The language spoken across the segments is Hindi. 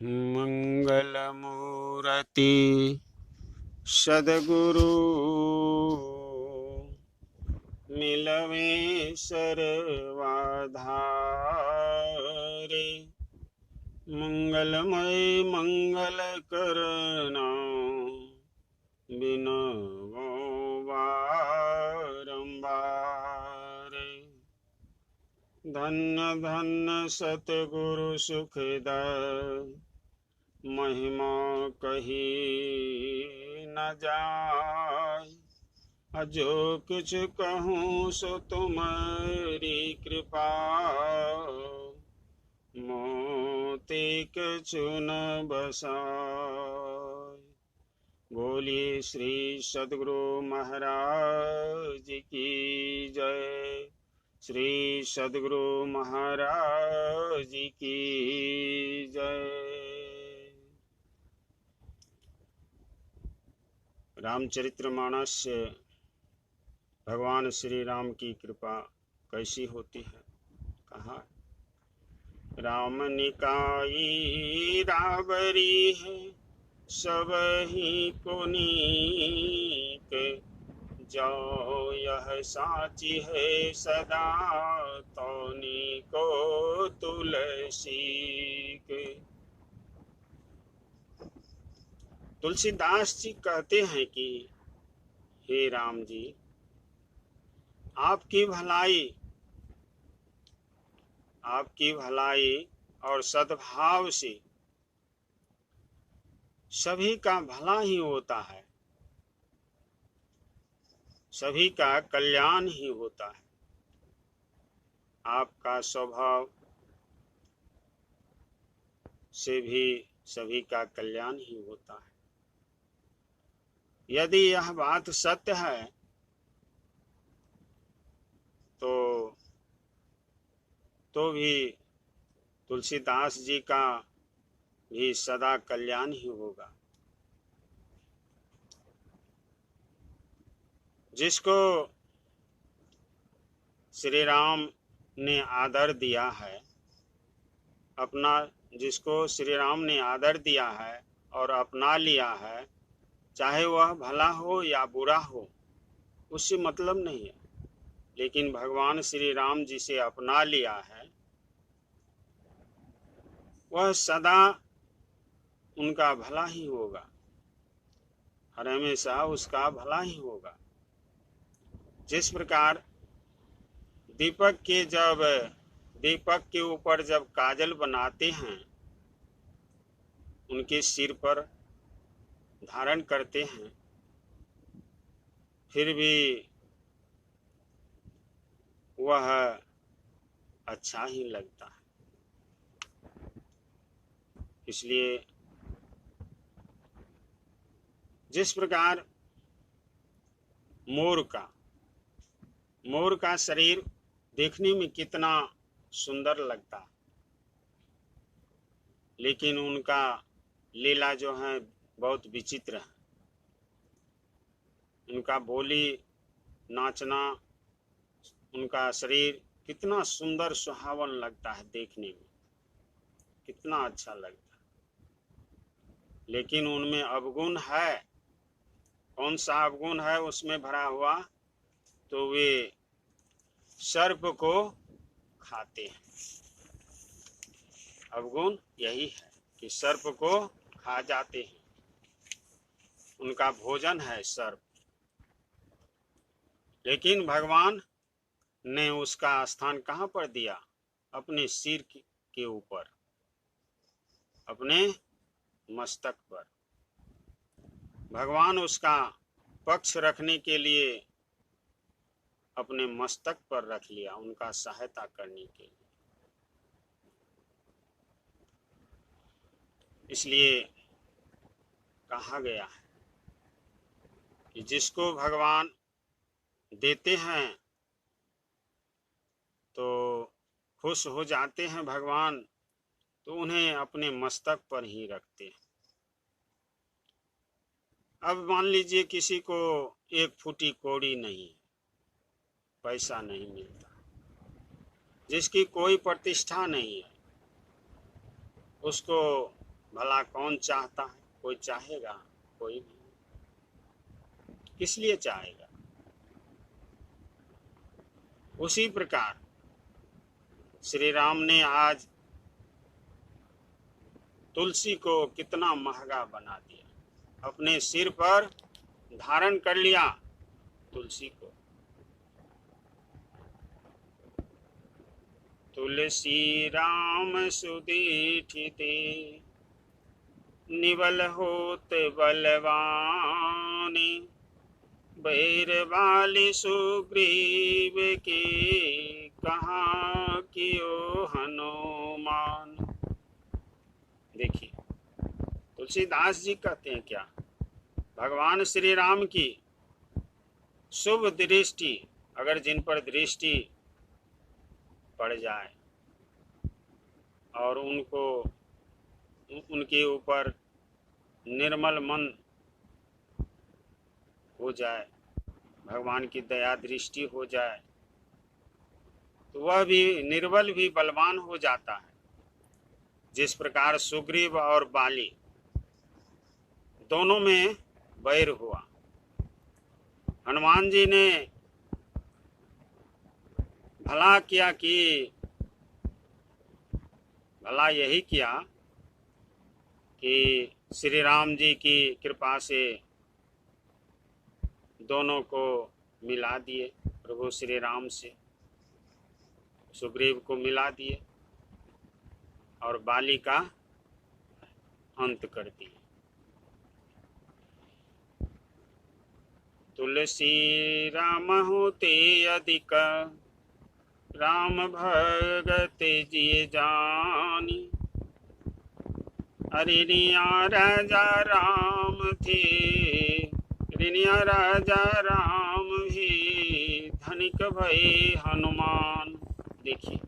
मंगलमूर्ति सद्गुरु मिलवे सर्वाधारे। मंगलमय मंगल करना बिनवो बारंबार। धन्य धन्य सतगुरु सुखदय महिमा कही न जाय। जो कुछ कहूँ सो तुम्हारी कृपा मोते कछु न बसाय। बोलिए श्री सद्गुरु महाराज की जय। श्री सद्गुरु महाराज की जय। रामचरितमानस से भगवान श्री राम की कृपा कैसी होती है। कहा राम निकाई राबरी है सब ही को नीक। जो यह साची है सदा तौनी को तुलसी के। तुलसीदास जी कहते हैं कि हे राम जी, आपकी भलाई और सद्भाव से सभी का भला ही होता है, सभी का कल्याण ही होता है। आपका स्वभाव से भी सभी का कल्याण ही होता है। यदि यह बात सत्य है तो भी तुलसीदास जी का भी सदा कल्याण ही होगा। जिसको श्री राम ने आदर दिया है, जिसको श्री राम ने आदर दिया है और अपना लिया है, चाहे वह भला हो या बुरा हो, उससे मतलब नहीं है। लेकिन भगवान श्री राम जी से अपना लिया है, वह सदा उनका भला ही होगा, हर हमेशा उसका भला ही होगा। जिस प्रकार दीपक के ऊपर जब काजल बनाते हैं, उनके सिर पर धारण करते हैं, फिर भी वह अच्छा ही लगता है। इसलिए जिस प्रकार मोर का शरीर देखने में कितना सुंदर लगता है, लेकिन उनका लीला जो है बहुत विचित्र है। उनका बोली, नाचना, उनका शरीर कितना सुंदर सुहावन लगता है, देखने में कितना अच्छा लगता है। लेकिन उनमें अवगुण है। कौन सा अवगुण है उसमें भरा हुआ? तो वे सर्प को खाते हैं। अवगुण यही है कि सर्प को खा जाते हैं, उनका भोजन है सर्प। लेकिन भगवान ने उसका स्थान कहाँ पर दिया? अपने सिर के ऊपर, अपने मस्तक पर। भगवान उसका पक्ष रखने के लिए अपने मस्तक पर रख लिया, उनका सहायता करने के लिए। इसलिए कहा गया है कि जिसको भगवान देते हैं तो खुश हो जाते हैं भगवान, तो उन्हें अपने मस्तक पर ही रखते हैं। अब मान लीजिए किसी को एक फूटी कौड़ी नहीं, पैसा नहीं मिलता, जिसकी कोई प्रतिष्ठा नहीं है, उसको भला कौन चाहता है? कोई चाहेगा? कोई नहीं। किस लिए चाहेगा? उसी प्रकार श्री राम ने आज तुलसी को कितना महंगा बना दिया, अपने सिर पर धारण कर लिया तुलसी को। तुलसी राम सुदीठिते निबल होत बलवानी, बैर बाली सुग्रीव के कहाँ कियो हनुमान। देखिए तुलसीदास जी कहते हैं क्या, भगवान श्री राम की शुभ दृष्टि अगर जिन पर दृष्टि पड़ जाए और उनके ऊपर निर्मल मन हो जाए, भगवान की दया दृष्टि हो जाए, तो वह भी निर्बल भी बलवान हो जाता है। जिस प्रकार सुग्रीव और बाली दोनों में बैर हुआ, हनुमान जी ने भला किया कि भला यही किया कि श्री राम जी की कृपा से दोनों को मिला दिए, प्रभु श्री राम से सुग्रीव को मिला दिए और बाली का अंत कर दिए। तुलसी राम होते अधिक, राम भगत जिय जानी, अरिनिया राजा राम थे, रिनिया राजा राम भी धनिक भय हनुमान। देखिए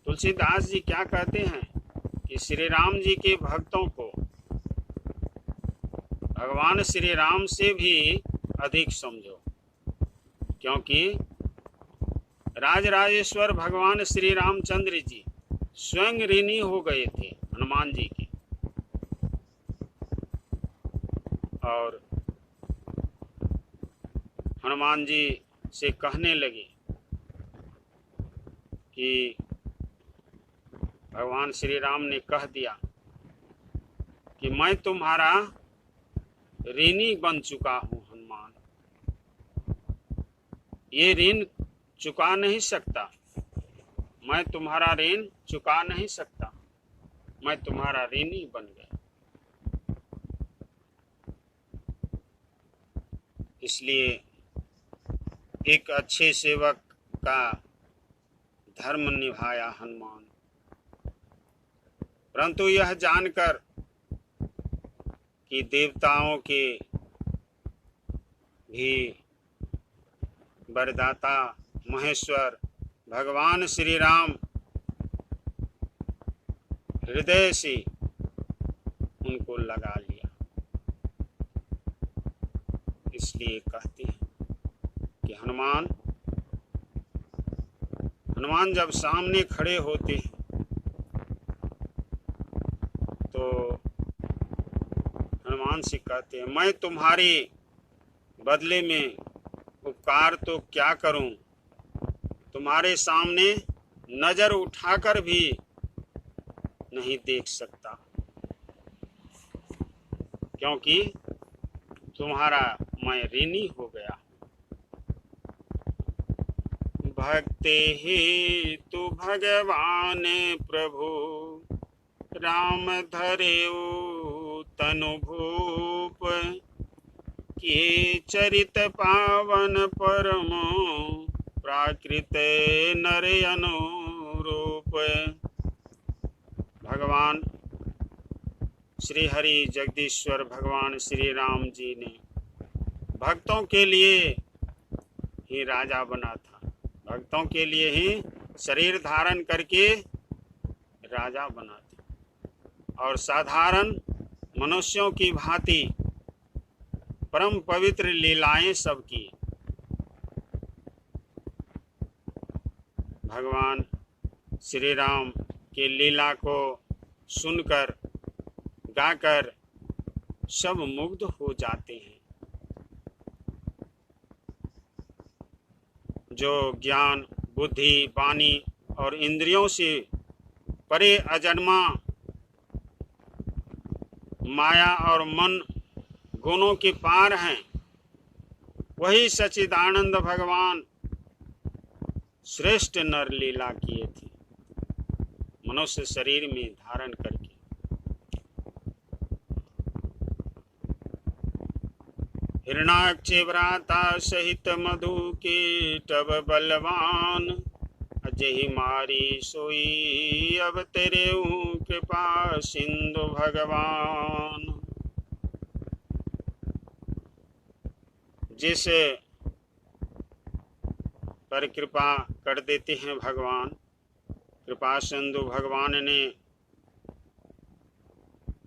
तुलसीदास जी क्या कहते हैं कि श्री राम जी के भक्तों को भगवान श्री राम से भी अधिक समझो, क्योंकि राजराजेश्वर भगवान श्री रामचंद्र जी स्वयं ऋणी हो गए थे हनुमान जी के, और हनुमान जी से कहने लगे कि भगवान श्री राम ने कह दिया कि मैं तुम्हारा ऋणी बन चुका हूं हनुमान, ये ऋण चुका नहीं सकता, मैं तुम्हारा ऋण चुका नहीं सकता, मैं तुम्हारा ऋणी बन गया। इसलिए एक अच्छे सेवक का धर्म निभाया हनुमान, परंतु यह जानकर कि देवताओं के भी वरदाता महेश्वर भगवान श्री राम हृदय से उनको लगा लिया, इसलिए कहते हैं कि हनुमान जब सामने खड़े होते हैं तो हनुमान से कहते हैं, मैं तुम्हारे बदले में उपकार तो क्या करूं, तुम्हारे सामने नजर उठाकर भी नहीं देख सकता, क्योंकि तुम्हारा मैं ऋणी हो गया। भक्ते ही तु भगवान प्रभु, राम धरेऊ तनु भूप, के चरित पावन परम, प्राकृत नर अनुरूप। भगवान श्री हरि जगदीश्वर भगवान श्री राम जी ने भक्तों के लिए ही राजा बना था, भक्तों के लिए ही शरीर धारण करके राजा बना था, और साधारण मनुष्यों की भांति परम पवित्र लीलाएं सब की। भगवान श्री राम के लीला को सुनकर गाकर सब मुग्ध हो जाते हैं। जो ज्ञान, बुद्धि, वाणी और इंद्रियों से परे अजन्मा माया और मन गुणों के पार हैं, वही सच्चिदानंद भगवान श्रेष्ठ नर लीला किए थे, मनुष्य शरीर में धारण करके। हिरणाक्ष भ्राता सहित मधु के टब बलवान, अजहि मारी सोई अब तेरे कृपा सिंधु भगवान। जिस पर कृपा कर देते हैं भगवान, कृपा सिंधु भगवान ने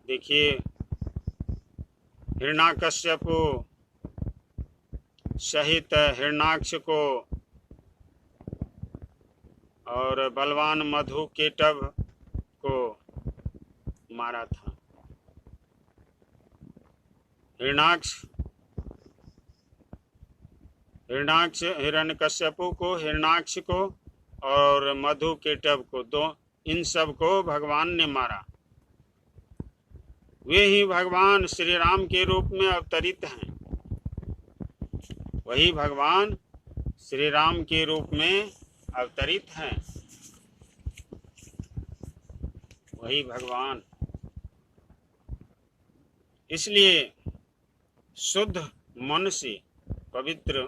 देखिए हिरण्याकश्यप सहित हिरणाक्ष को और बलवान मधु केटभ को मारा था। हिरण्यकश्यपु को, हिरणाक्ष को और मधु केटभ को, इन सब को भगवान ने मारा। वे ही भगवान श्री राम के रूप में अवतरित हैं। वही भगवान श्री राम के रूप में अवतरित हैं। वही भगवान। इसलिए शुद्ध मन से, पवित्र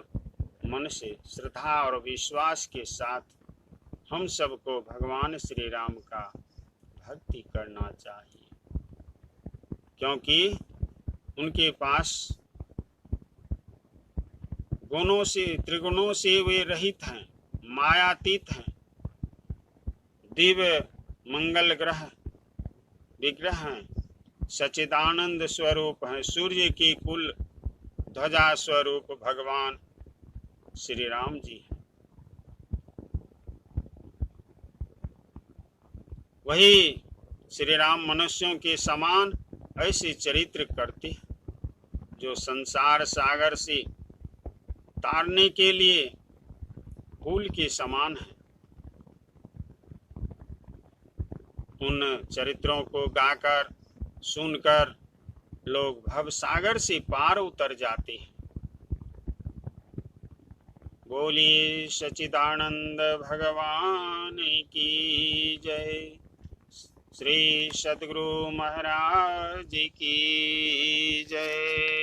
मन से, श्रद्धा और विश्वास के साथ हम सबको भगवान श्री राम का भक्ति करना चाहिए, क्योंकि उनके पास गुणों से, त्रिगुणों से वे रहित हैं, मायातीत हैं, दिव्य मंगल ग्रह विग्रह हैं, सच्चिदानंद स्वरूप हैं, सूर्य की कुल ध्वजा स्वरूप भगवान श्री राम जी हैं। वही श्री राम मनुष्यों के समान ऐसे चरित्र करते हैं जो संसार सागर से तारने के लिए फूल के समान है। उन चरित्रों को गाकर, सुनकर लोग भव सागर से पार उतर जाते हैं। बोलिए सच्चिदानंद भगवान की जय। श्री सद्गुरु महाराज की जय।